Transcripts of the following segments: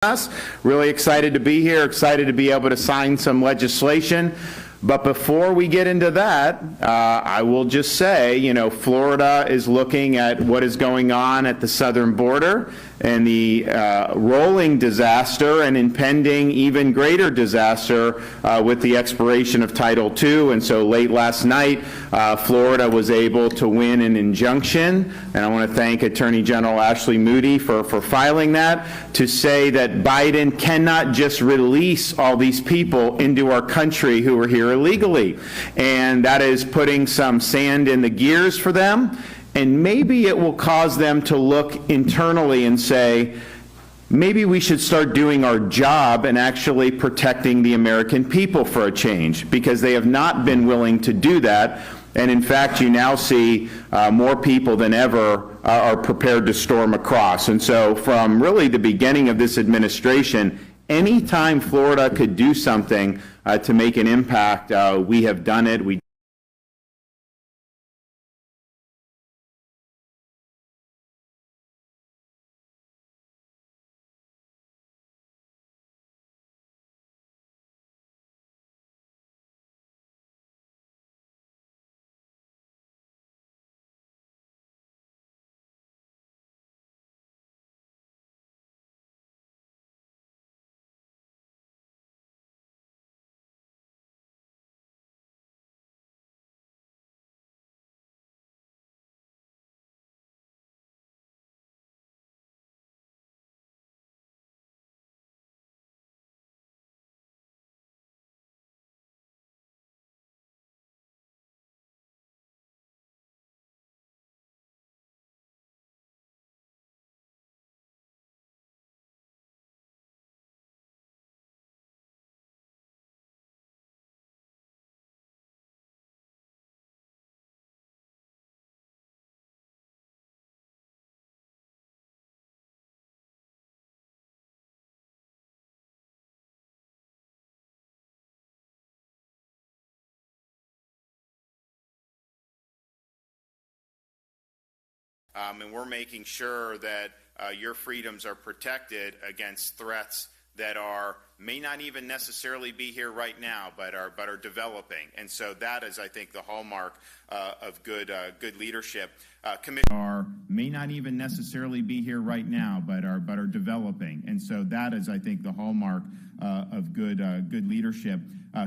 us. Really excited to be here, excited to be able to sign some legislation. But before we get into that, I will just say, Florida is looking at what is going on at the southern border and the rolling disaster and impending even greater disaster with the expiration of Title II. And so late last night, Florida was able to win an injunction, and I want to thank Attorney General Ashley Moody for filing that, to say that Biden cannot just release all these people into our country who are here illegally. And that is putting some sand in the gears for them. And maybe it will cause them to look internally and say, maybe we should start doing our job and actually protecting the American people for a change, because they have not been willing to do that. And in fact, you now see more people than ever are prepared to storm across. And so from really the beginning of this administration, anytime Florida could do something to make an impact, we have done it. And we're making sure that your freedoms are protected against threats that may not even necessarily be here right now, but are developing. And so that is, I think, the hallmark of good leadership. May not even necessarily be here right now, but are developing. And so that is, I think, the hallmark of good leadership.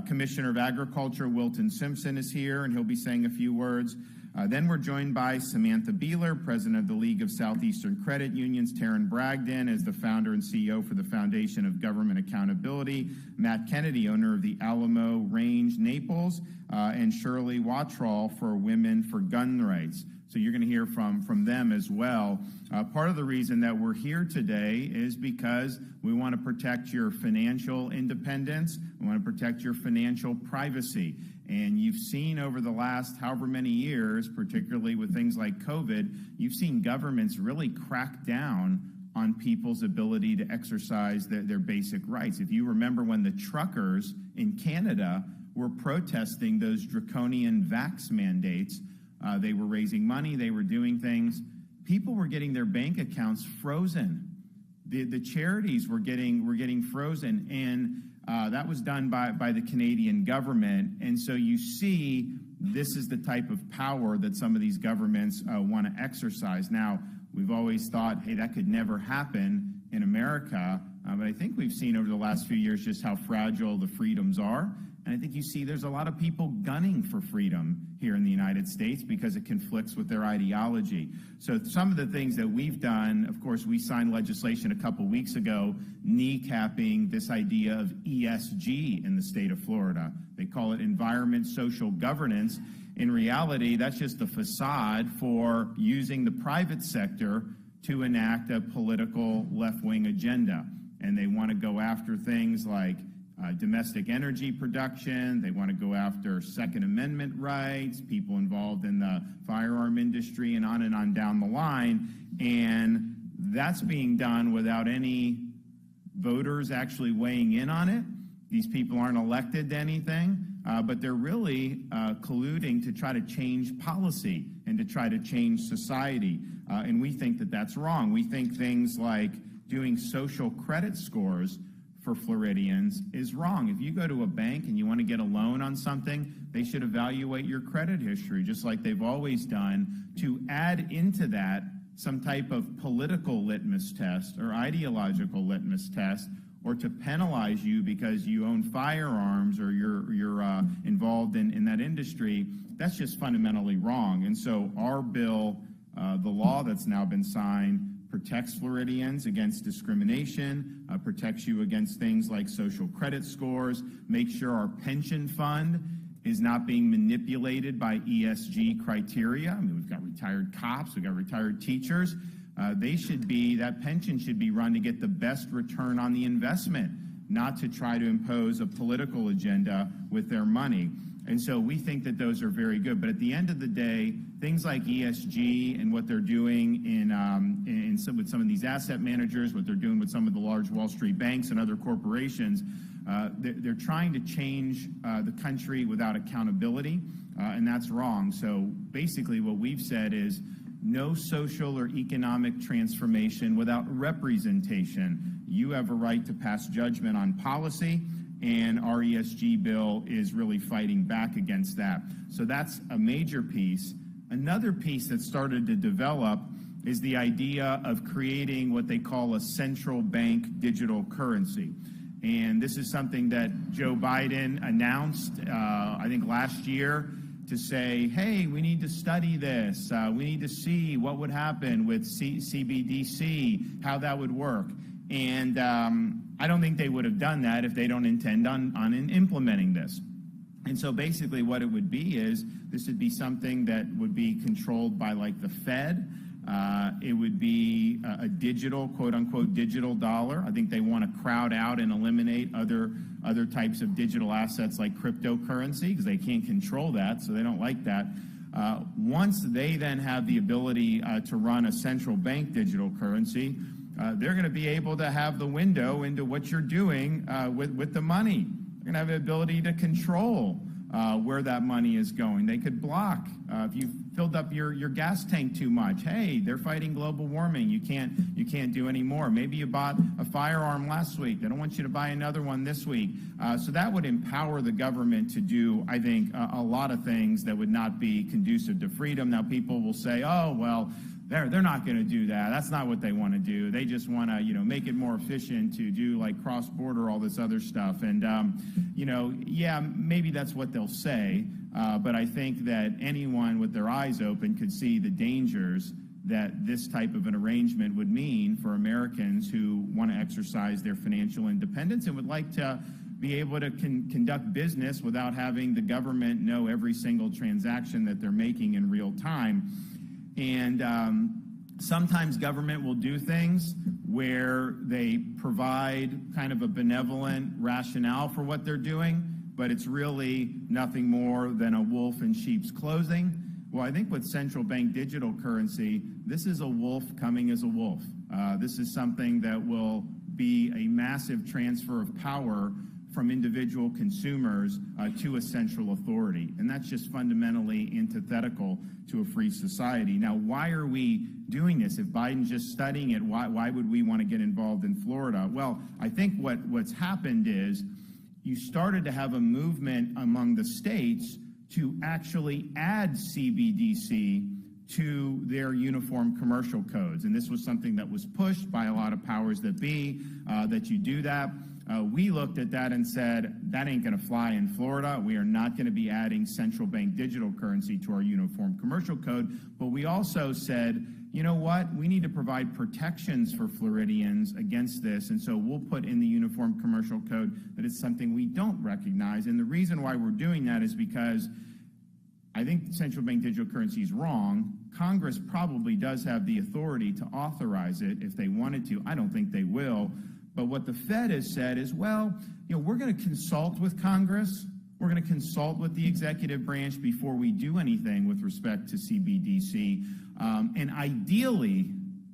Commissioner of Agriculture Wilton Simpson is here, and he'll be saying a few words. Then we're joined by Samantha Beeler, president of the League of Southeastern Credit Unions, Taryn Bragdon is the founder and CEO for the Foundation of Government Accountability, Matt Kennedy, owner of the Alamo Range, Naples, and Shirley Wattrall for Women for Gun Rights. So you're going to hear from them as well. Part of the reason that we're here today is because we want to protect your financial independence. We want to protect your financial privacy. And you've seen over the last however many years, particularly with things like COVID, you've seen governments really crack down on people's ability to exercise their basic rights. If you remember when the truckers in Canada were protesting those draconian vax mandates, they were raising money, they were doing things. People were getting their bank accounts frozen. The charities were getting frozen, and that was done by the Canadian government. And so you see, this is the type of power that some of these governments want to exercise. Now, we've always thought, hey, that could never happen in America. But I think we've seen over the last few years just how fragile the freedoms are. And I think you see there's a lot of people gunning for freedom here in the United States because it conflicts with their ideology. So some of the things that we've done, of course, we signed legislation a couple weeks ago kneecapping this idea of ESG in the state of Florida. They call it environment, social governance. In reality, that's just a facade for using the private sector to enact a political left-wing agenda. And they want to go after things like domestic energy production. They want to go after Second Amendment rights, people involved in the firearm industry, and on down the line. And that's being done without any voters actually weighing in on it. These people aren't elected to anything, but they're really colluding to try to change policy and to try to change society. And we think that that's wrong. We think things like doing social credit scores for Floridians is wrong. If you go to a bank and you want to get a loan on something, they should evaluate your credit history, just like they've always done, to add into that some type of political litmus test or ideological litmus test, or to penalize you because you own firearms or you're involved in that industry. That's just fundamentally wrong. And so our bill, the law that's now been signed, protects Floridians against discrimination, protects you against things like social credit scores, makes sure our pension fund is not being manipulated by ESG criteria. I mean, we've got retired cops, we've got retired teachers. That pension should be run to get the best return on the investment, not to try to impose a political agenda with their money. And so we think that those are very good. But at the end of the day, things like ESG and what they're doing with some of these asset managers, what they're doing with some of the large Wall Street banks and other corporations, they're trying to change the country without accountability, and that's wrong. So basically what we've said is no social or economic transformation without representation. You have a right to pass judgment on policy, and our ESG bill is really fighting back against that. So that's a major piece. Another piece that started to develop is the idea of creating what they call a central bank digital currency. And this is something that Joe Biden announced, I think last year, to say, hey, we need to study this. We need to see what would happen with CBDC, how that would work. And I don't think they would have done that if they don't intend on implementing this. And so basically what it would be is this would be something that would be controlled by like the Fed. It would be a digital, quote-unquote, digital dollar. I think they want to crowd out and eliminate other types of digital assets like cryptocurrency because they can't control that, so they don't like that. Once they then have the ability to run a central bank digital currency, they're going to be able to have the window into what you're doing with the money. They're going to have the ability to control where that money is going. They could block if you filled up your gas tank too much. Hey, they're fighting global warming. You can't do any more. Maybe you bought a firearm last week. They don't want you to buy another one this week. So that would empower the government to do, I think, a lot of things that would not be conducive to freedom. Now people will say, oh, well, they're not going to do that. That's not what they want to do. They just want to, make it more efficient to do like cross-border, all this other stuff. And, yeah, maybe that's what they'll say. But I think that anyone with their eyes open could see the dangers that this type of an arrangement would mean for Americans who want to exercise their financial independence and would like to be able to conduct business without having the government know every single transaction that they're making in real time. And sometimes government will do things where they provide kind of a benevolent rationale for what they're doing, but it's really nothing more than a wolf in sheep's clothing. Well, I think with central bank digital currency, this is a wolf coming as a wolf. This is something that will be a massive transfer of power from individual consumers to a central authority. And that's just fundamentally antithetical to a free society. Now, why are we doing this? If Biden's just studying it, why would we want to get involved in Florida? Well, I think what's happened is you started to have a movement among the states to actually add CBDC to their uniform commercial codes. And this was something that was pushed by a lot of powers that be, that you do that. We looked at that and said, that ain't going to fly in Florida. We are not going to be adding central bank digital currency to our uniform commercial code. But we also said, you know what? We need to provide protections for Floridians against this. And so we'll put in the uniform commercial code that it's something we don't recognize. And the reason why we're doing that is because I think central bank digital currency is wrong. Congress probably does have the authority to authorize it if they wanted to. I don't think they will. But what the Fed has said is, well, we're going to consult with Congress. We're going to consult with the executive branch before we do anything with respect to CBDC. And ideally,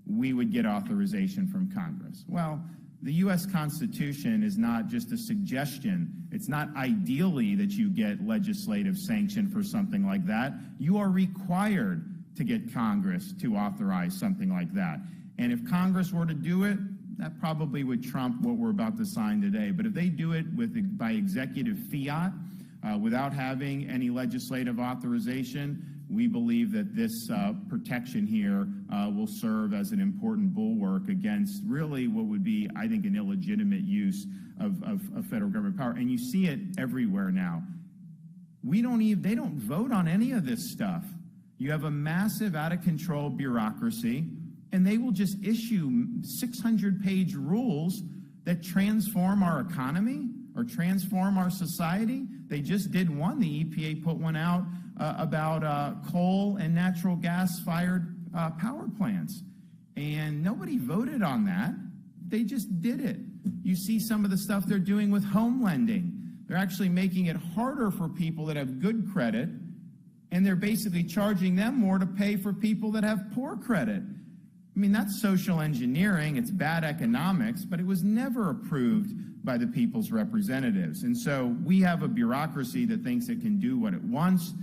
we would get authorization from Congress. Well, the U.S. Constitution is not just a suggestion. It's not ideally that you get legislative sanction for something like that. You are required to get Congress to authorize something like that. And if Congress were to do it, that probably would trump what we're about to sign today. But if they do it by executive fiat, without having any legislative authorization, we believe that this protection here will serve as an important bulwark against really what would be, I think, an illegitimate use of federal government power. And you see it everywhere now. They don't vote on any of this stuff. You have a massive, out-of-control bureaucracy, and they will just issue 600-page rules that transform our economy or transform our society. They just did one. The EPA put one out about coal and natural gas-fired power plants. And nobody voted on that. They just did it. You see some of the stuff they're doing with home lending. They're actually making it harder for people that have good credit, and they're basically charging them more to pay for people that have poor credit. I mean, that's social engineering. It's bad economics, but it was never approved by the people's representatives. And so we have a bureaucracy that thinks it can do what it wants.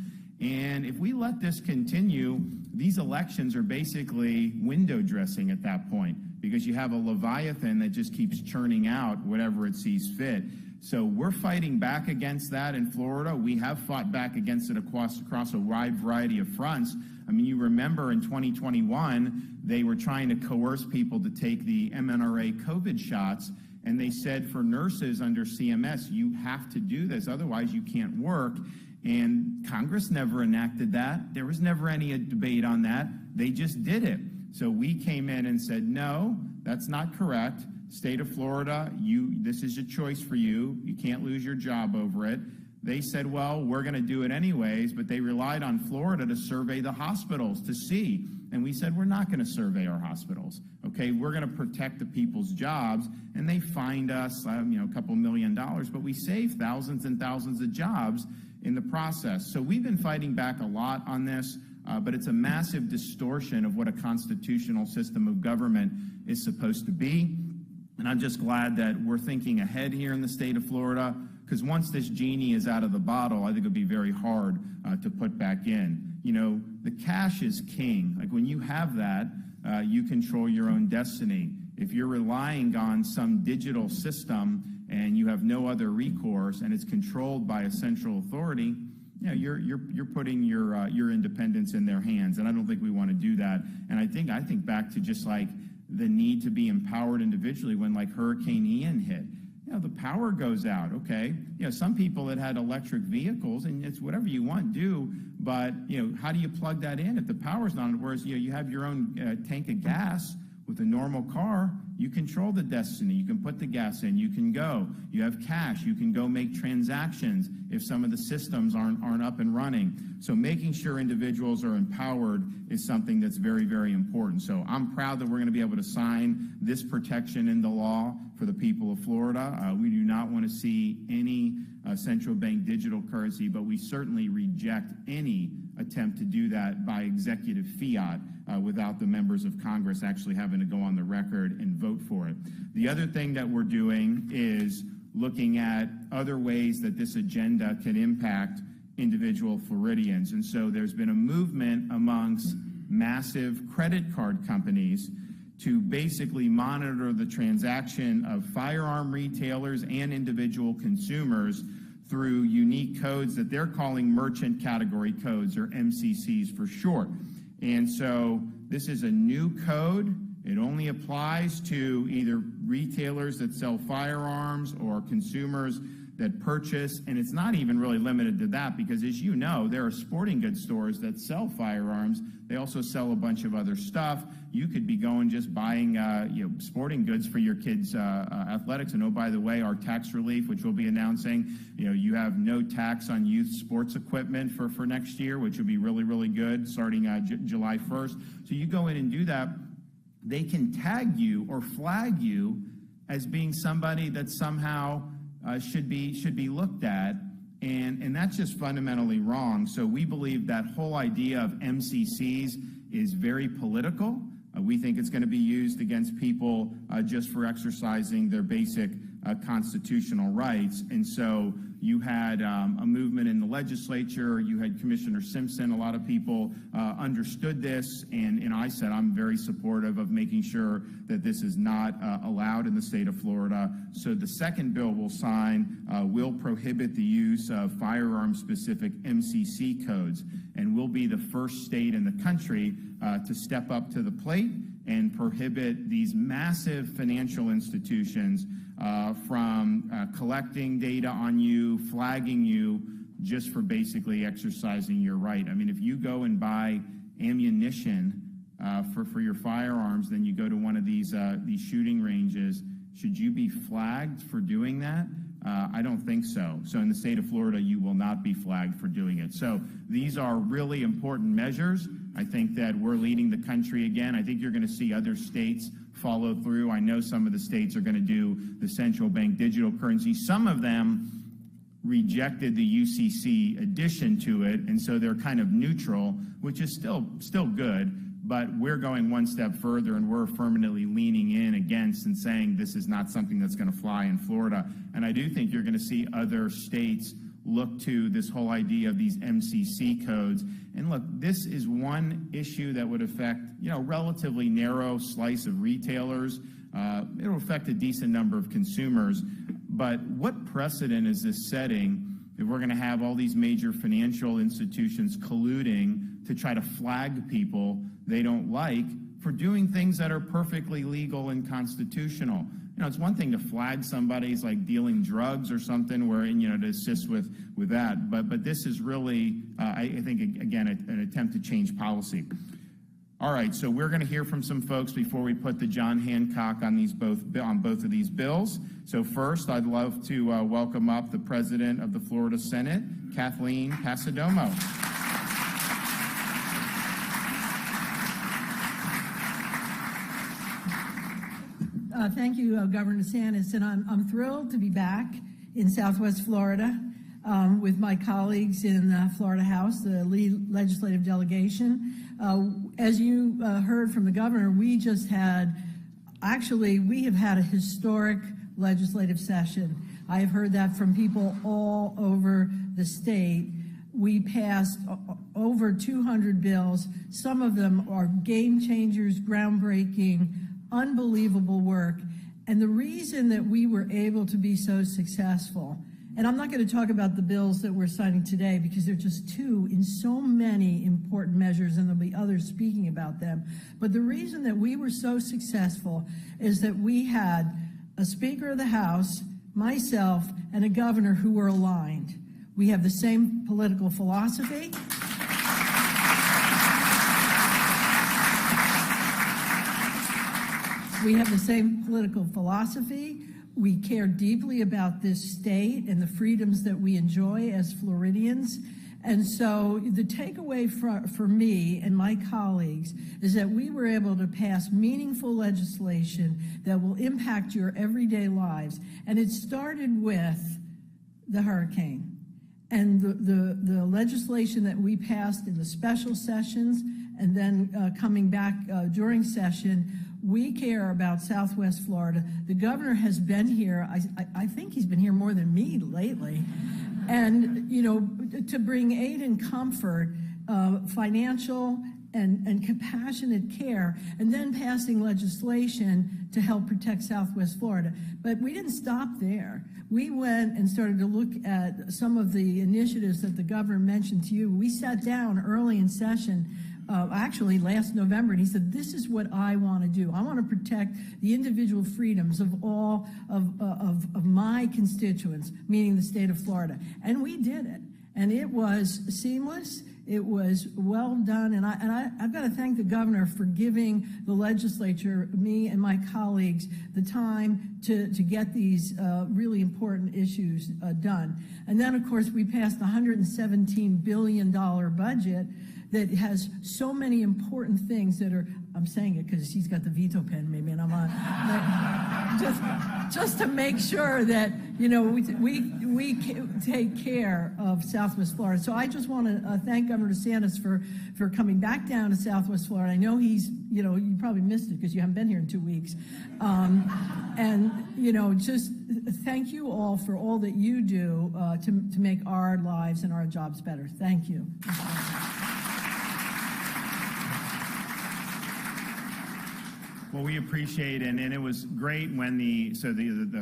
And if we let this continue, these elections are basically window dressing at that point, because you have a Leviathan that just keeps churning out whatever it sees fit. So we're fighting back against that in Florida. We have fought back against it across a wide variety of fronts. I mean, you remember in 2021, they were trying to coerce people to take the mRNA COVID shots, and they said for nurses under CMS, you have to do this, otherwise you can't work. And Congress never enacted that. There was never any debate on that. They just did it. So we came in and said, no, that's not correct. State of Florida, this is a choice for you. You can't lose your job over it. They said, well, we're going to do it anyways, but they relied on Florida to survey the hospitals to see. And we said, we're not going to survey our hospitals. Okay, we're going to protect the people's jobs. And they fined us, a couple $1 million, but we saved thousands and thousands of jobs in the process. So we've been fighting back a lot on this, but it's a massive distortion of what a constitutional system of government is supposed to be. And I'm just glad that we're thinking ahead here in the state of Florida, because once this genie is out of the bottle, I think it'll be very hard to put back in. You know, the cash is king. Like when you have that, you control your own destiny. If you're relying on some digital system and you have no other recourse and it's controlled by a central authority, you're putting your independence in their hands, and I don't think we want to do that. And I think back to just like the need to be empowered individually when like Hurricane Ian hit. The power goes out, okay? Some people that had electric vehicles, and it's whatever you want, do, but, how do you plug that in if the power's not on? Whereas, you have your own tank of gas with a normal car, you control the destiny. You can put the gas in, you can go. You have cash, you can go make transactions if some of the systems aren't up and running. So making sure individuals are empowered is something that's very, very important. So I'm proud that we're going to be able to sign this protection into law for the people of Florida. We do not want to see any central bank digital currency, but we certainly reject any attempt to do that by executive fiat without the members of Congress actually having to go on the record and vote for it. The other thing that we're doing is looking at other ways that this agenda can impact individual Floridians. And so there's been a movement amongst massive credit card companies to basically monitor the transaction of firearm retailers and individual consumers through unique codes that they're calling merchant category codes, or MCCs for short. And so this is a new code. It only applies to either retailers that sell firearms or consumers that purchase, and it's not even really limited to that, because as you know, there are sporting goods stores that sell firearms. They also sell a bunch of other stuff. You could be going just buying sporting goods for your kids' athletics. And oh, by the way, our tax relief, which we'll be announcing, you have no tax on youth sports equipment for next year, which will be really, really good starting July 1st. So you go in and do that. They can tag you or flag you as being somebody that somehow should be looked at, and that's just fundamentally wrong. So we believe that whole idea of MCCs is very political. We think it's going to be used against people just for exercising their basic constitutional rights. And so you had a movement in the legislature, you had Commissioner Simpson, a lot of people understood this, and I said I'm very supportive of making sure that this is not allowed in the state of Florida. So the second bill we'll sign will prohibit the use of firearm-specific MCC codes, and we'll be the first state in the country to step up to the plate and prohibit these massive financial institutions from collecting data on you, flagging you, just for basically exercising your right. I mean, if you go and buy ammunition for your firearms, then you go to one of these shooting ranges, should you be flagged for doing that? I don't think so. So in the state of Florida, you will not be flagged for doing it. So these are really important measures. I think that we're leading the country again. I think you're going to see other states follow through. I know some of the states are going to do the central bank digital currency. Some of them rejected the UCC addition to it, and so they're kind of neutral, which is still good. But we're going one step further, and we're affirmatively leaning in against and saying this is not something that's going to fly in Florida. And I do think you're going to see other states look to this whole idea of these MCC codes. And look, this is one issue that would affect, relatively narrow slice of retailers. It'll affect a decent number of consumers. But what precedent is this setting if we're going to have all these major financial institutions colluding to try to flag people they don't like for doing things that are perfectly legal and constitutional? It's one thing to flag somebody's like dealing drugs or something where, to assist with that. But this is really, I think, again, an attempt to change policy. All right, so we're going to hear from some folks before we put the John Hancock on both of these bills. So first, I'd love to welcome up the President of the Florida Senate, Kathleen Passidomo. Thank you, Governor DeSantis, and I'm thrilled to be back in Southwest Florida with my colleagues in the Florida House, the lead legislative delegation. As you heard from the governor, we have had a historic legislative session. I have heard that from people all over the state. We passed over 200 bills. Some of them are game changers, groundbreaking, unbelievable work. And the reason that we were able to be so successful, and I'm not going to talk about the bills that we're signing today because they're just two in so many important measures, and there'll be others speaking about them. But the reason that we were so successful is that we had a Speaker of the House, myself, and a governor who were aligned. We have the same political philosophy. We have the same political philosophy. We care deeply about this state and the freedoms that we enjoy as Floridians. And so the takeaway for me and my colleagues is that we were able to pass meaningful legislation that will impact your everyday lives. And it started with the hurricane. And the legislation that we passed in the special sessions and then coming back during session, we care about Southwest Florida. The governor has been here. I think he's been here more than me lately. And, to bring aid and comfort, financial and compassionate care, and then passing legislation to help protect Southwest Florida. But we didn't stop there. We went and started to look at some of the initiatives that the governor mentioned to you. We sat down early in session, actually last November, and he said, this is what I want to do. I want to protect the individual freedoms of all of my constituents, meaning the state of Florida. And we did it. And it was seamless. It was well done, and I've got to thank the governor for giving the legislature, me and my colleagues, the time to get these really important issues done. And then, of course, we passed the $117 billion budget that has so many important things that are I'm saying it because he's got the veto pen, maybe, and I'm on. Just to make sure that, we take care of Southwest Florida. So I just want to thank Governor DeSantis for coming back down to Southwest Florida. I know he's, you probably missed it because you haven't been here in 2 weeks. Just thank you all for all that you do to make our lives and our jobs better. Thank you. Well, we appreciate it, and it was great when the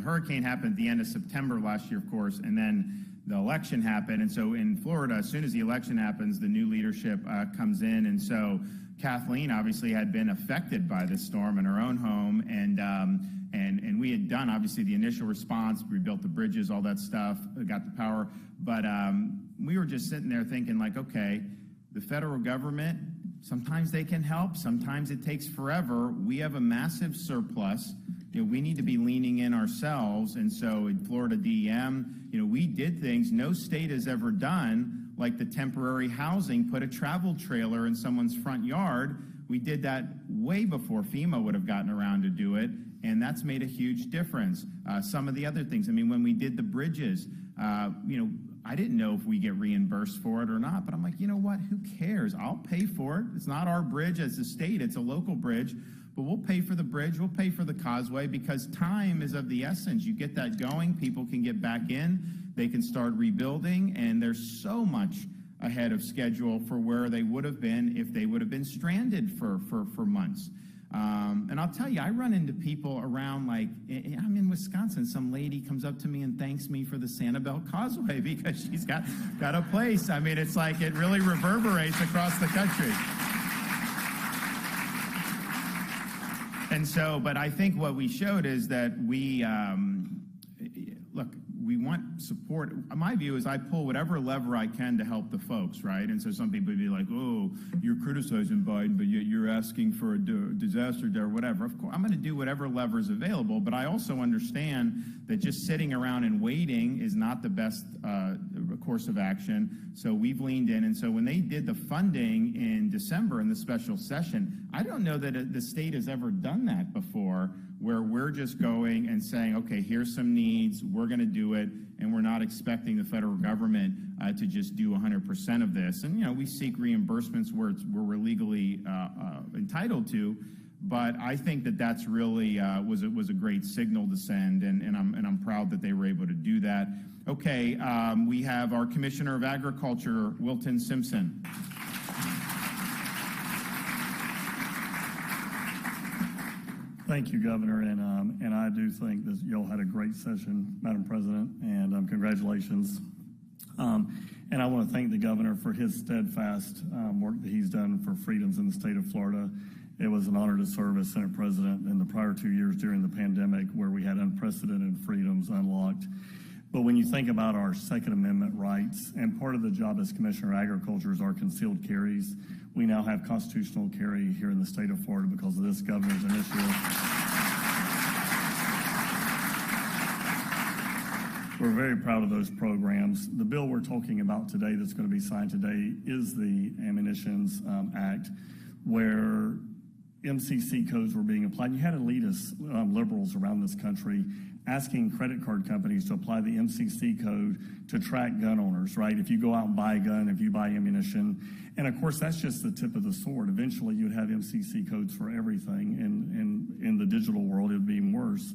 hurricane happened at the end of September last year, of course, and then the election happened. And so in Florida, as soon as the election happens, the new leadership comes in. And so Kathleen obviously had been affected by this storm in her own home, and we had done, obviously, the initial response, rebuilt the bridges, all that stuff, got the power. But we were just sitting there thinking, like, okay, the federal government, sometimes they can help. Sometimes it takes forever. We have a massive surplus. We need to be leaning in ourselves. And so in Florida DEM, we did things no state has ever done, like the temporary housing, put a travel trailer in someone's front yard. We did that way before FEMA would have gotten around to do it, and that's made a huge difference. Some of the other things, when we did the bridges, I didn't know if we get reimbursed for it or not, but I'm like, you know what, who cares? I'll pay for it. It's not our bridge as a state, it's a local bridge, but we'll pay for the bridge, we'll pay for the causeway, because time is of the essence. You get that going, people can get back in, they can start rebuilding, and there's so much ahead of schedule for where they would have been if they would have been stranded for months. And I'll tell you, I run into people around, like, I'm in Wisconsin, some lady comes up to me and thanks me for the Sanibel Causeway because she's got a place. It's like it really reverberates across the country. And so, but I think what we showed is that we want support. My view is I pull whatever lever I can to help the folks, right? And so some people would be like, oh, you're criticizing Biden, but yet you're asking for a disaster or whatever. Of course, I'm going to do whatever lever is available, but I also understand that just sitting around and waiting is not the best course of action. So we've leaned in. And so when they did the funding in December in the special session, I don't know that the state has ever done that before, where we're just going and saying, okay, here's some needs, we're going to do it, and we're not expecting the federal government to just do 100% of this. And, we seek reimbursements where we're legally entitled to, but I think that that's really was a great signal to send, and I'm proud that they were able to do that. Okay, we have our Commissioner of Agriculture, Wilton Simpson. Thank you, Governor, and I do think that y'all had a great session, Madam President, and congratulations. And I want to thank the Governor for his steadfast work that he's done for freedoms in the state of Florida. It was an honor to serve as Senate President in the prior 2 years during the pandemic, where we had unprecedented freedoms unlocked. But when you think about our Second Amendment rights, and part of the job as Commissioner of Agriculture is our concealed carries, we now have constitutional carry here in the state of Florida because of this governor's initiative. We're very proud of those programs. The bill we're talking about today that's going to be signed today is the Ammunitions Act, where MCC codes were being applied. You had elitist liberals around this country asking credit card companies to apply the MCC code to track gun owners, right? If you go out and buy a gun, if you buy ammunition. And of course, that's just the tip of the sword. Eventually, you'd have MCC codes for everything. And in the digital world, it would be even worse.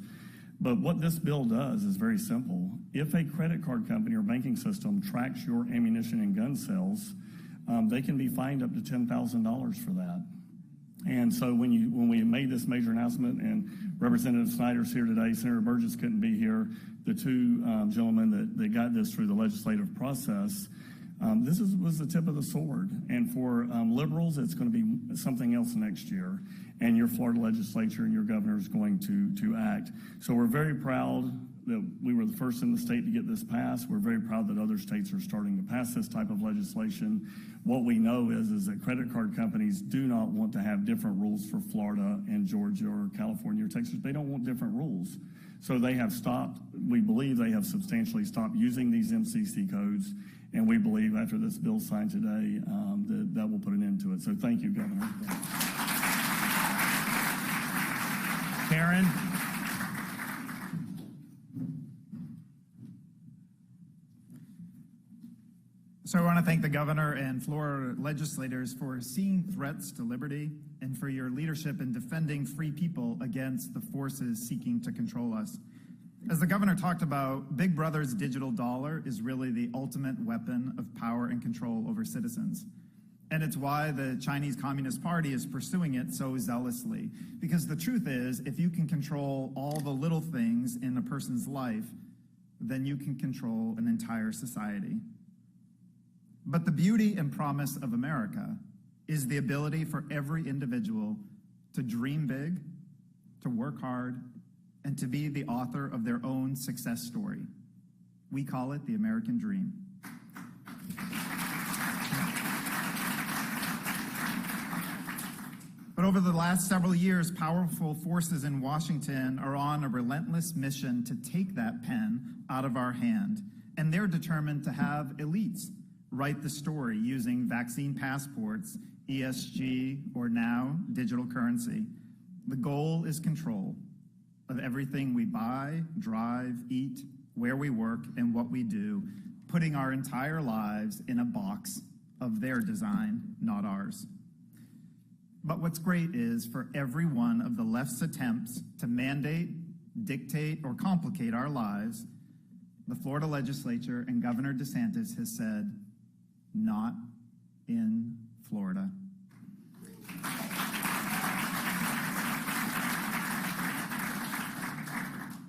But what this bill does is very simple. If a credit card company or banking system tracks your ammunition and gun sales, they can be fined up to $10,000 for that. And so when we made this major announcement, and Representative Snyder's here today, Senator Burgess couldn't be here, the two gentlemen that got this through the legislative process, this was the tip of the sword. And for liberals, it's going to be something else next year. And your Florida legislature and your governor is going to act. So we're very proud that we were the first in the state to get this passed. We're very proud that other states are starting to pass this type of legislation. What we know is that credit card companies do not want to have different rules for Florida and Georgia or California or Texas. They don't want different rules. So they have stopped, we believe they have substantially stopped using these MCC codes, and we believe after this bill signed today that will put an end to it. So thank you, Governor. Karen. So I want to thank the governor and Florida legislators for seeing threats to liberty and for your leadership in defending free people against the forces seeking to control us. As the governor talked about, Big Brother's digital dollar is really the ultimate weapon of power and control over citizens. And it's why the Chinese Communist Party is pursuing it so zealously. Because the truth is, if you can control all the little things in a person's life, then you can control an entire society. But the beauty and promise of America is the ability for every individual to dream big, to work hard, and to be the author of their own success story. We call it the American dream. But over the last several years, powerful forces in Washington are on a relentless mission to take that pen out of our hand. And they're determined to have elites write the story using vaccine passports, ESG, or now digital currency. The goal is control of everything we buy, drive, eat, where we work, and what we do, putting our entire lives in a box of their design, not ours. But what's great is for every one of the left's attempts to mandate, dictate, or complicate our lives, the Florida legislature and Governor DeSantis has said, not in Florida.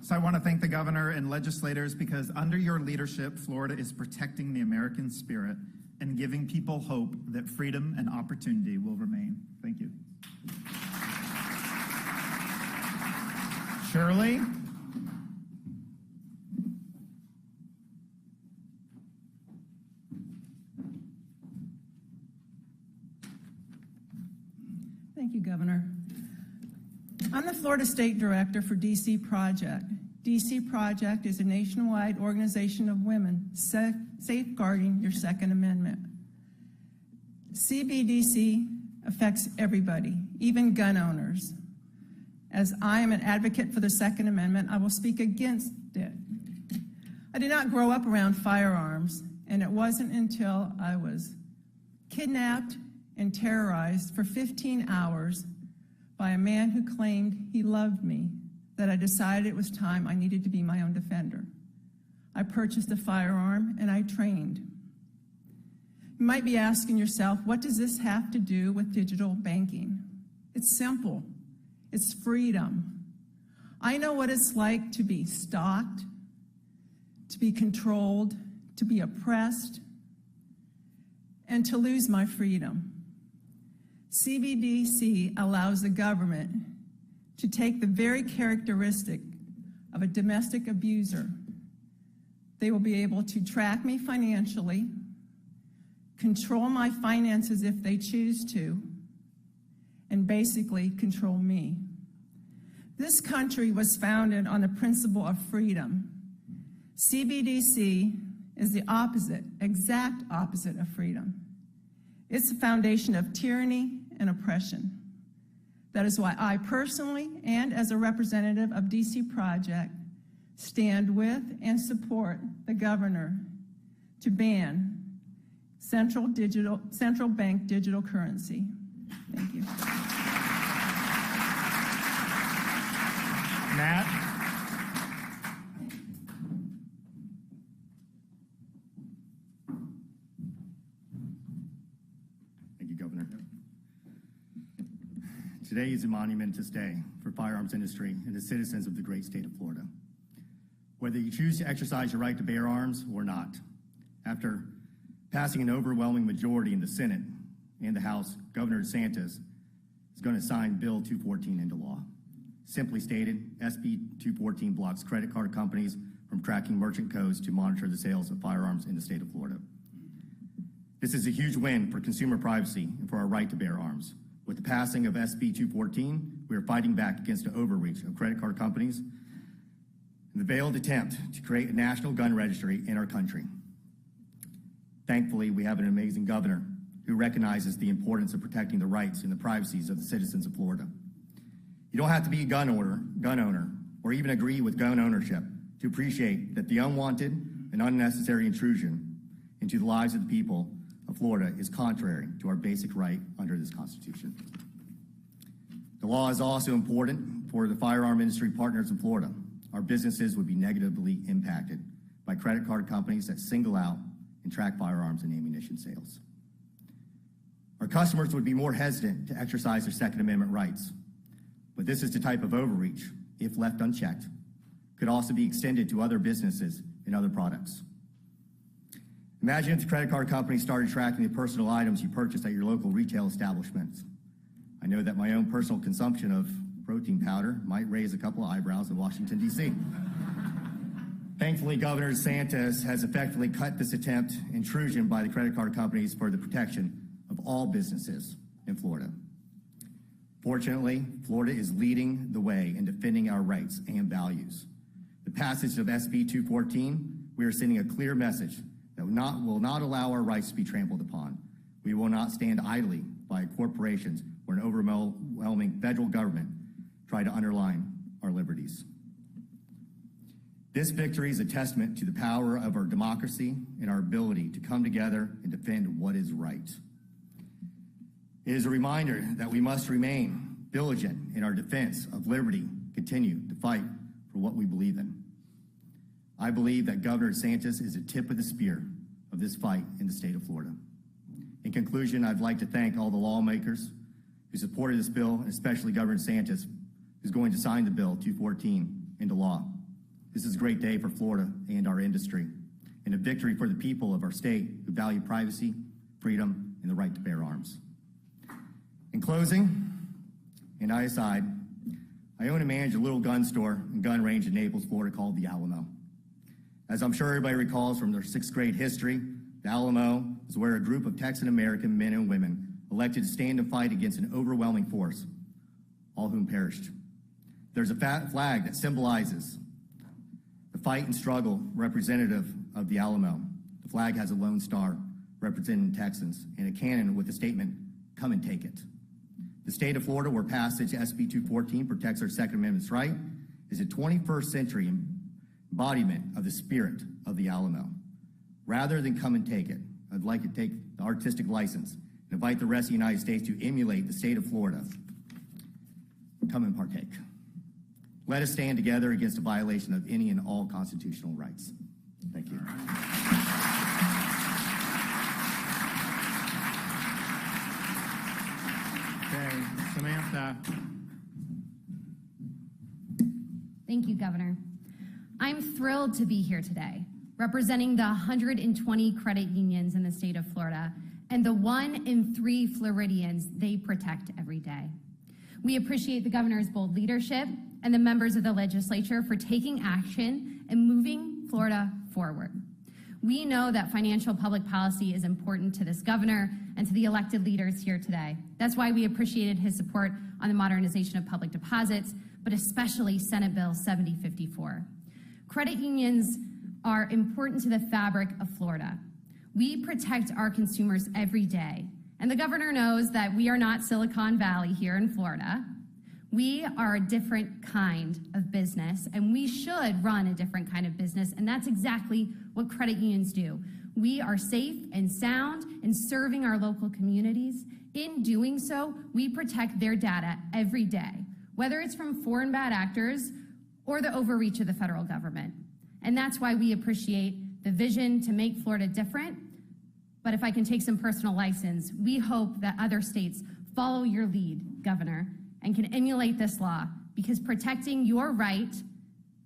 So I want to thank the governor and legislators because under your leadership, Florida is protecting the American spirit and giving people hope that freedom and opportunity will remain. Thank you. Shirley. Thank you, Governor. I'm the Florida State Director for DC Project. DC Project is a nationwide organization of women safeguarding your Second Amendment. CBDC affects everybody, even gun owners. As I am an advocate for the Second Amendment, I will speak against it. I did not grow up around firearms, and it wasn't until I was kidnapped and terrorized for 15 hours by a man who claimed he loved me that I decided it was time I needed to be my own defender. I purchased a firearm and I trained. You might be asking yourself, what does this have to do with digital banking? It's simple. It's freedom. I know what it's like to be stalked, to be controlled, to be oppressed, and to lose my freedom. CBDC allows the government to take the very characteristic of a domestic abuser. They will be able to track me financially, control my finances if they choose to, and basically control me. This country was founded on the principle of freedom. CBDC is the opposite, exact opposite of freedom. It's the foundation of tyranny and oppression. That is why I personally, and as a representative of DC Project, stand with and support the governor to ban central bank digital currency. Thank you. Matt. Thank you, Governor. Today is a monumentous day for firearms industry and the citizens of the great state of Florida. Whether you choose to exercise your right to bear arms or not, after passing an overwhelming majority in the Senate and the House, Governor DeSantis is going to sign Bill 214 into law. Simply stated, SB 214 blocks credit card companies from tracking merchant codes to monitor the sales of firearms in the state of Florida. This is a huge win for consumer privacy and for our right to bear arms. With the passing of SB 214, we are fighting back against the overreach of credit card companies and the veiled attempt to create a national gun registry in our country. Thankfully, we have an amazing governor who recognizes the importance of protecting the rights and the privacies of the citizens of Florida. You don't have to be a gun owner, or even agree with gun ownership to appreciate that the unwanted and unnecessary intrusion into the lives of the people of Florida is contrary to our basic right under this Constitution. The law is also important for the firearm industry partners in Florida. Our businesses would be negatively impacted by credit card companies that single out and track firearms and ammunition sales. Our customers would be more hesitant to exercise their Second Amendment rights. But this is the type of overreach, if left unchecked, could also be extended to other businesses and other products. Imagine if the credit card company started tracking the personal items you purchase at your local retail establishments. I know that my own personal consumption of protein powder might raise a couple of eyebrows in Washington, D.C. Thankfully, Governor DeSantis has effectively cut this attempt intrusion by the credit card companies for the protection of all businesses in Florida. Fortunately, Florida is leading the way in defending our rights and values. The passage of SB 214, we are sending a clear message that will not allow our rights to be trampled upon. We will not stand idly by corporations or an overwhelming federal government try to undermine our liberties. This victory is a testament to the power of our democracy and our ability to come together and defend what is right. It is a reminder that we must remain diligent in our defense of liberty, continue to fight for what we believe in. I believe that Governor DeSantis is the tip of the spear of this fight in the state of Florida. In conclusion, I'd like to thank all the lawmakers who supported this bill, and especially Governor DeSantis, who's going to sign the bill 214 into law. This is a great day for Florida and our industry, and a victory for the people of our state who value privacy, freedom, and the right to bear arms. In closing, and I aside, I own and manage a little gun store and gun range in Naples, Florida called the Alamo. As I'm sure everybody recalls from their sixth grade history, the Alamo is where a group of Texan American men and women elected to stand and fight against an overwhelming force, all whom perished. There's a flag that symbolizes the fight and struggle representative of the Alamo. The flag has a lone star representing Texans and a cannon with the statement, "Come and take it." The state of Florida, where passage SB 214 protects our Second Amendment's right, is a 21st century embodiment of the spirit of the Alamo. Rather than come and take it, I'd like to take the artistic license and invite the rest of the United States to emulate the state of Florida. Come and partake. Let us stand together against a violation of any and all constitutional rights. Thank you. Okay, Samantha. Thank you, Governor. I'm thrilled to be here today, representing the 120 credit unions in the state of Florida and the 1 in 3 Floridians they protect every day. We appreciate the governor's bold leadership and the members of the legislature for taking action and moving Florida forward. We know that financial public policy is important to this governor and to the elected leaders here today. That's why we appreciated his support on the modernization of public deposits, but especially Senate Bill 7054. Credit unions are important to the fabric of Florida. We protect our consumers every day, and the governor knows that we are not Silicon Valley here in Florida. We are a different kind of business, and we should run a different kind of business, and that's exactly what credit unions do. We are safe and sound in serving our local communities. In doing so, we protect their data every day, whether it's from foreign bad actors or the overreach of the federal government. And that's why we appreciate the vision to make Florida different. But if I can take some personal license, we hope that other states follow your lead, Governor, and can emulate this law, because protecting your right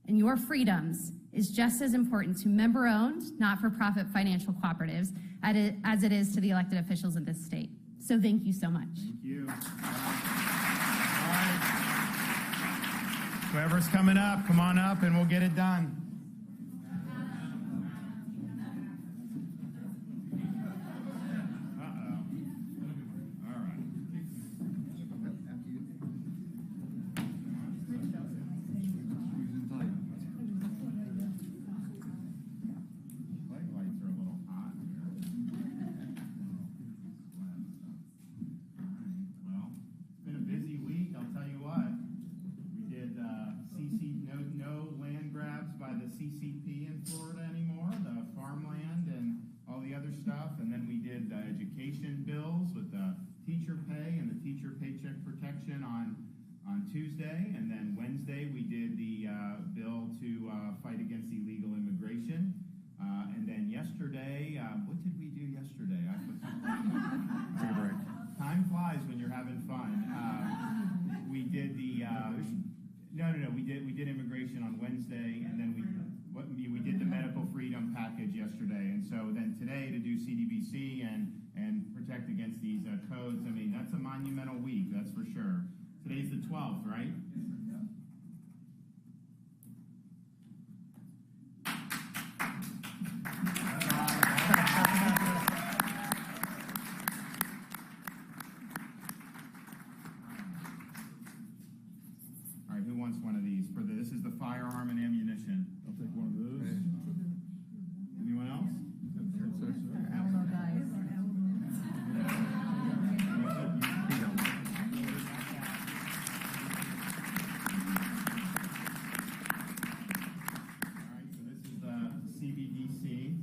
and your freedoms is just as important to member-owned, not-for-profit financial cooperatives as it is to the elected officials of this state. So thank you so much. Thank you. All right. Whoever's coming up, come on up and we'll get it done. No. We did immigration on Wednesday, and then we did the medical freedom package yesterday, and so then today to do CDBC and protect against these codes. I mean, that's a monumental week, that's for sure. Today's the 12th, right? All right, who wants one of these? This is the firearm and ammunition. I'll take one of those. Anyone else? I don't know, guys. All right, so this is the CBDC.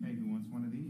Okay, who wants one of these?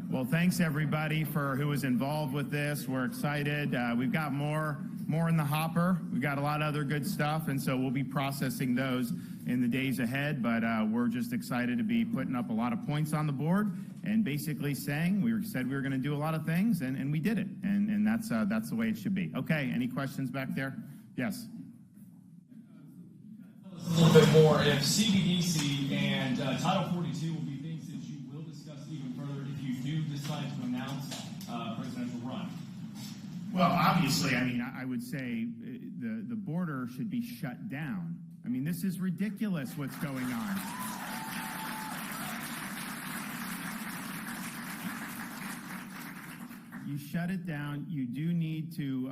Well, thanks everybody for who was involved with this. We're excited. We've got more in the hopper. We've got a lot of other good stuff, and so we'll be processing those in the days ahead. But we're just excited to be putting up a lot of points on the board and basically saying we said we were going to do a lot of things, and we did it. And that's the way it should be. Okay, any questions back there? Yes. A little bit more if CBDC and Title 42 will be things that you will discuss even further if you do decide to announce a presidential run. Well, obviously, I mean, I would say the border should be shut down. I mean, this is ridiculous what's going on. You shut it down. You do need to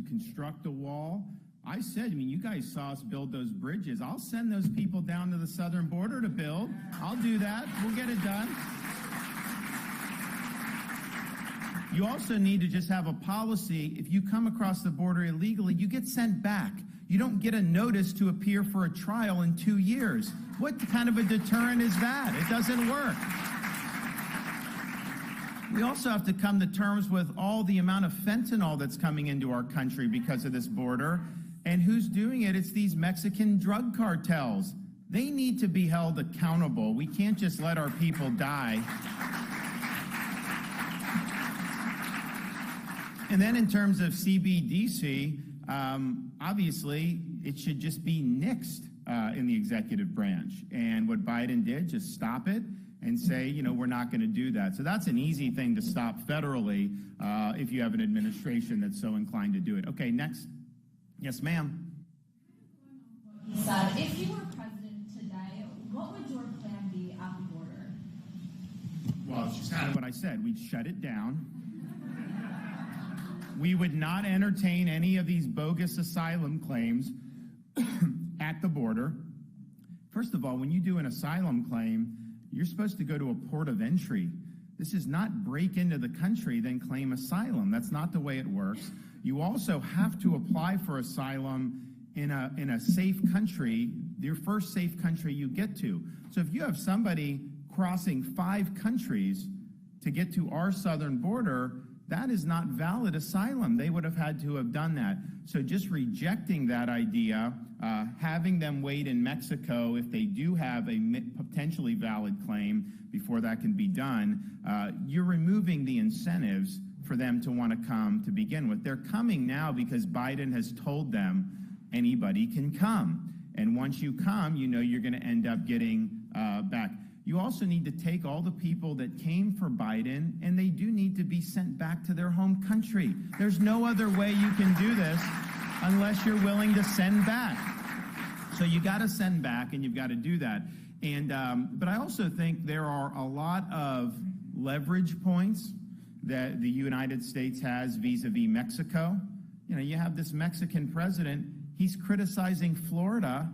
construct a wall. I said, I mean, you guys saw us build those bridges. I'll send those people down to the southern border to build. I'll do that. We'll get it done. You also need to just have a policy. If you come across the border illegally, you get sent back. You don't get a notice to appear for a trial in 2 years. What kind of a deterrent is that? It doesn't work. We also have to come to terms with all the amount of fentanyl that's coming into our country because of this border. And who's doing it? It's these Mexican drug cartels. They need to be held accountable. We can't just let our people die. And then in terms of CBDC, obviously it should just be nixed in the executive branch. And what Biden did, just stop it and say, you know, we're not going to do that. So that's an easy thing to stop federally if you have an administration that's so inclined to do it. Okay, next. Yes, ma'am. He said, if you were president today, what would your plan be at the border? Well, it's just kind of what I said. We'd shut it down. We would not entertain any of these bogus asylum claims at the border. First of all, when you do an asylum claim, you're supposed to go to a port of entry. This is not break into the country, then claim asylum. That's not the way it works. You also have to apply for asylum in a safe country, your first safe country you get to. So if you have somebody crossing 5 countries to get to our southern border, that is not valid asylum. They would have had to have done that. So just rejecting that idea, having them wait in Mexico if they do have a potentially valid claim before that can be done, you're removing the incentives for them to want to come to begin with. They're coming now because Biden has told them anybody can come. And once you come, you know you're going to end up getting back. You also need to take all the people that came for Biden, and they do need to be sent back to their home country. There's no other way you can do this unless you're willing to send back. So you got to send back, and you've got to do that. And but I also think there are a lot of leverage points that the United States has vis-a-vis Mexico. You know, you have this Mexican president. he's criticizing Florida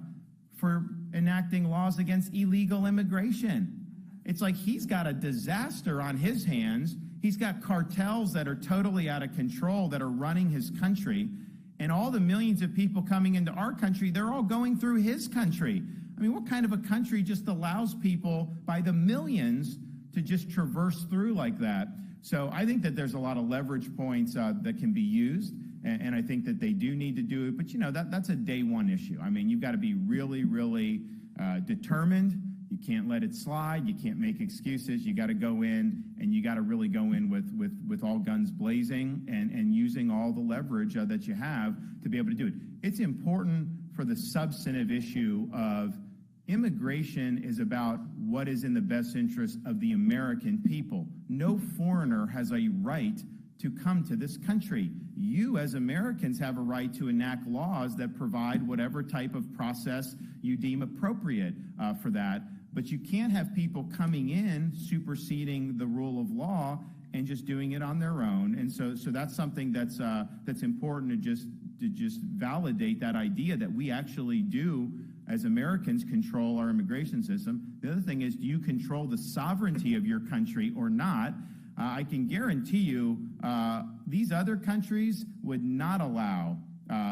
for enacting laws against illegal immigration. It's like he's got a disaster on his hands. He's got cartels that are totally out of control that are running his country. And all the millions of people coming into our country, they're all going through his country. I mean, what kind of a country just allows people by the millions to just traverse through like that? So I think that there's a lot of leverage points that can be used, and I think that they do need to do it. But, that's a day one issue. I mean, you've got to be really, really determined. You can't let it slide. You can't make excuses. You got to go in, and you got to really go in with all guns blazing and using all the leverage that you have to be able to do it. It's important for the substantive issue of immigration is about what is in the best interest of the American people. No foreigner has a right to come to this country. You, as Americans, have a right to enact laws that provide whatever type of process you deem appropriate for that. But you can't have people coming in superseding the rule of law and just doing it on their own. And so that's something that's important to just validate that idea that we actually do, as Americans, control our immigration system. The other thing is, do you control the sovereignty of your country or not? I can guarantee you these other countries would not allow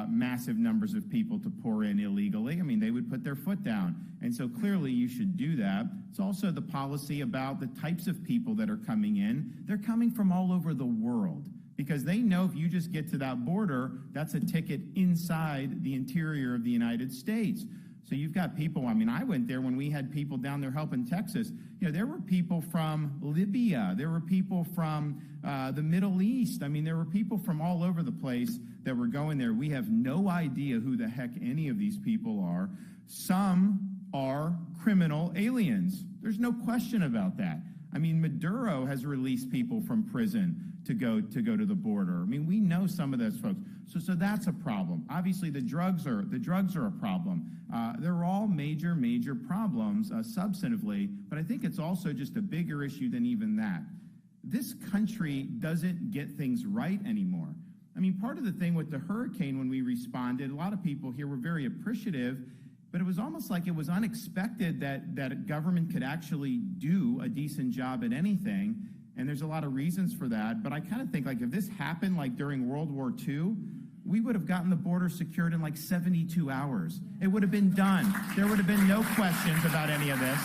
massive numbers of people to pour in illegally. I mean, they would put their foot down. And so clearly you should do that. It's also the policy about the types of people that are coming in. They're coming from all over the world, because they know if you just get to that border, that's a ticket inside the interior of the United States. So you've got people, I mean, I went there when we had people down there helping Texas. There were people from Libya. There were people from the Middle East. I mean, there were people from all over the place that were going there. We have no idea who the heck any of these people are. Some are criminal aliens. There's no question about that. I mean, Maduro has released people from prison to go to the border. I mean, we know some of those folks. So that's a problem. Obviously, the drugs are a problem. They're all major problems substantively, but I think it's also just a bigger issue than even that. This country doesn't get things right anymore. I mean, part of the thing with the hurricane when we responded, a lot of people here were very appreciative, but it was almost like it was unexpected that a government could actually do a decent job at anything. And there's a lot of reasons for that. But I kind of think, like, if this happened like during World War II, we would have gotten the border secured in like 72 hours. It would have been done. There would have been no questions about any of this.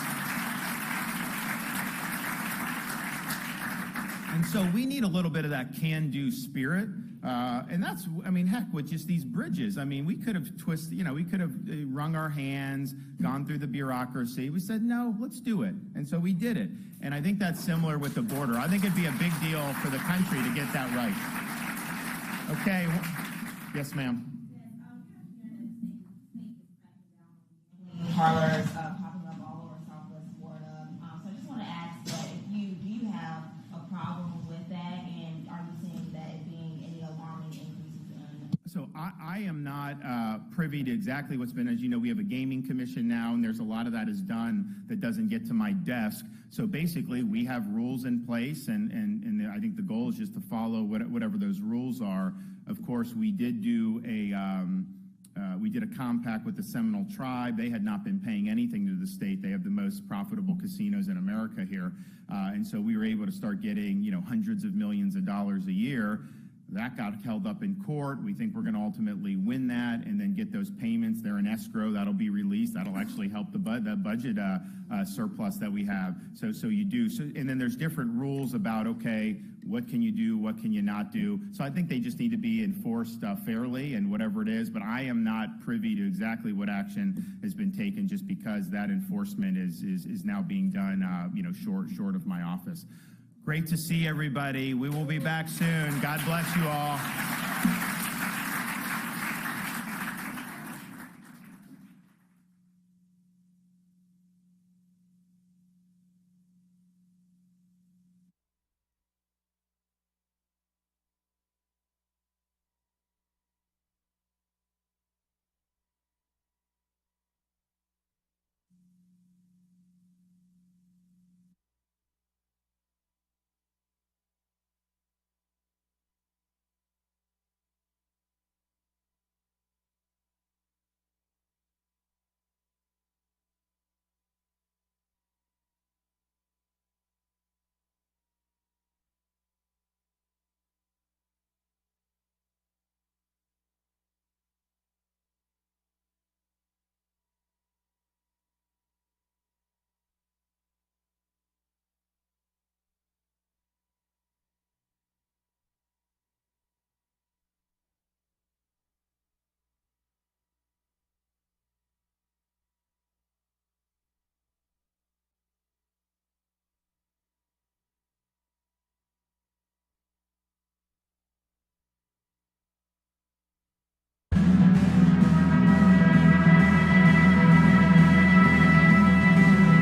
And so we need a little bit of that can-do spirit. And that's, I mean, heck, with just these bridges. I mean, we could have we could have wrung our hands, gone through the bureaucracy. We said, no, let's do it. And so we did it. And I think that's similar with the border. I think it'd be a big deal for the country to get that right. Okay. Yes, ma'am. Parlors popping up all over Southwest Florida. So I just want to ask, do you have a problem with that, and are you seeing that it being any alarming increases in? So I am not privy to exactly what's been. As you know, we have a gaming commission now, and there's a lot of that is done that doesn't get to my desk. So basically, we have rules in place, and I think the goal is just to follow whatever those rules are. Of course, we did do a compact with the Seminole tribe. They had not been paying anything to the state. They have the most profitable casinos in America here, and so we were able to start getting hundreds of millions of dollars a year. That got held up in court. We think we're going to ultimately win that and then get those payments. They're in escrow. That'll be released. That'll actually help the budget surplus that we have. So you do. So, and then there's different rules about, okay, what can you do? What can you not do? So I think they just need to be enforced fairly and whatever it is. But I am not privy to exactly what action has been taken, just because that enforcement is now being done short of my office. Great to see everybody. We will be back soon. God bless you all.